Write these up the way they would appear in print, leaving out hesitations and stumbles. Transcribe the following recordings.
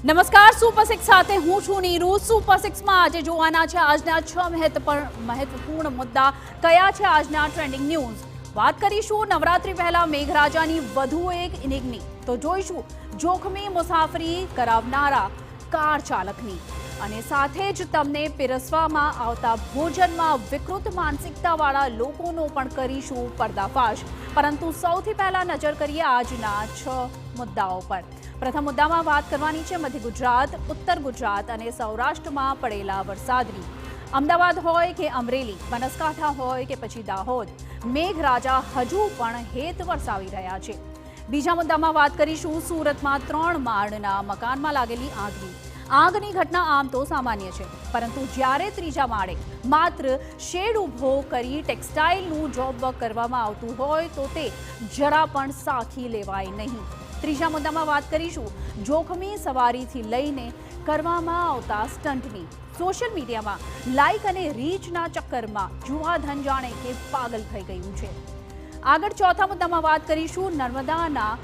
નમસ્કાર, super six સાથે હું છું નીરુ। સુપર સિક્સમાં આજે જોવાના છે આજના 6 મહત્વપૂર્ણ મુદ્દા। કયા છે આજના ટ્રેન્ડિંગ ન્યૂઝ? વાત કરીશું નવરાત્રી પહેલા મેઘરાજાની વધુ એક ઇનિંગની, તો જોઈશું જોખમી મુસાફરી કરાવનારા કાર ચાલકની, અને સાથે જ તમને પીરસવામાં આવતા ભોજનમાં વિકૃત માનસિકતાવાળા લોકોનો પણ કરીશું પર્દાફાશ। પરંતુ સૌથી પહેલા નજર કરીએ આજના 6 મુદ્દાઓ પર। પ્રથમ મુદ્દામાં વાત કરવાની છે મધ્ય ગુજરાત, ઉત્તર ગુજરાત અને સૌરાષ્ટ્રમાં પડેલા વરસાદની। અમદાવાદ હોય કે અમરેલી, બનાસકાંઠા હોય કે પછી દાહોદ, મેઘરાજા હજુ પણ હેત વરસાવી રહ્યા છે। બીજા મુદ્દામાં વાત કરીશું સુરતમાં 3 માળના મકાનમાં લાગેલી આગની ઘટના આમ તો સામાન્ય છે, પરંતુ જ્યારે ત્રીજા માળે માત્ર શેડ ઊભો કરી ટેક્સટાઇલનું જોબ વર્ક કરવામાં આવતું હોય તો તે જરા પણ સાખી લેવાય નહીં। ત્રીજા મુદ્દામાં વાત કરીશું જોખમી સવારીથી લઈને કરવામાં આવતા સ્ટન્ટની। સોશિયલ મીડિયામાં લાઇક અને રીચના ચક્કરમાં જુવાધન જાણે કે પાગલ થઈ ગયું છે। આગળ ચોથા મુદ્દામાં વાત કરીશું નર્મદાના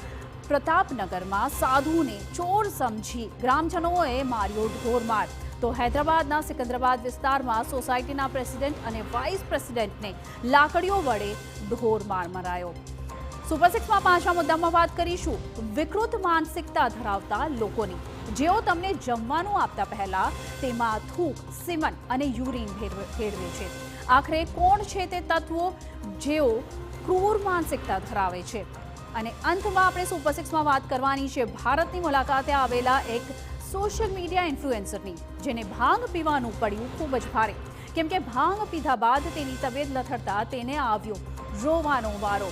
પ્રતાપનગરમાં સાધુને ચોર સમજી ગ્રામજનોએ માર્યો ઢોરમાર। તો હૈદરાબાદના સિકંદરાબાદ વિસ્તારમાં સોસાયટીના પ્રેસિડેન્ટ અને વાઇસ પ્રેસિડેન્ટને લાકડીઓ વડે ઢોરમાર મરાયો। સુપર સિક્સમાં પાંચમા મુદ્દામાં વાત કરીશું વિકૃત માનસિકતા ધરાવતા લોકોની, જેઓ તમને જમવાનું આપતા પહેલા તેમાં થૂક, સિમન અને યુરિન ભેળવે છે। આખરે કોણ છે તે તત્વો જેઓ ક્રૂર માનસિકતા ધરાવે છે? અને અંતમાં આપણે સુપર સિક્સમાં વાત કરવાની છે ભારતની મુલાકાતે આવેલા એક સોશિયલ મીડિયા ઇન્ફ્લુએન્સરની, જેને ભાંગ પીવાનું પડ્યું ખૂબ જ ભારે, કેમ કે ભાંગ પીધા બાદ તેની તબિયત લથડતા તેને આવ્યો રોવાનો વારો।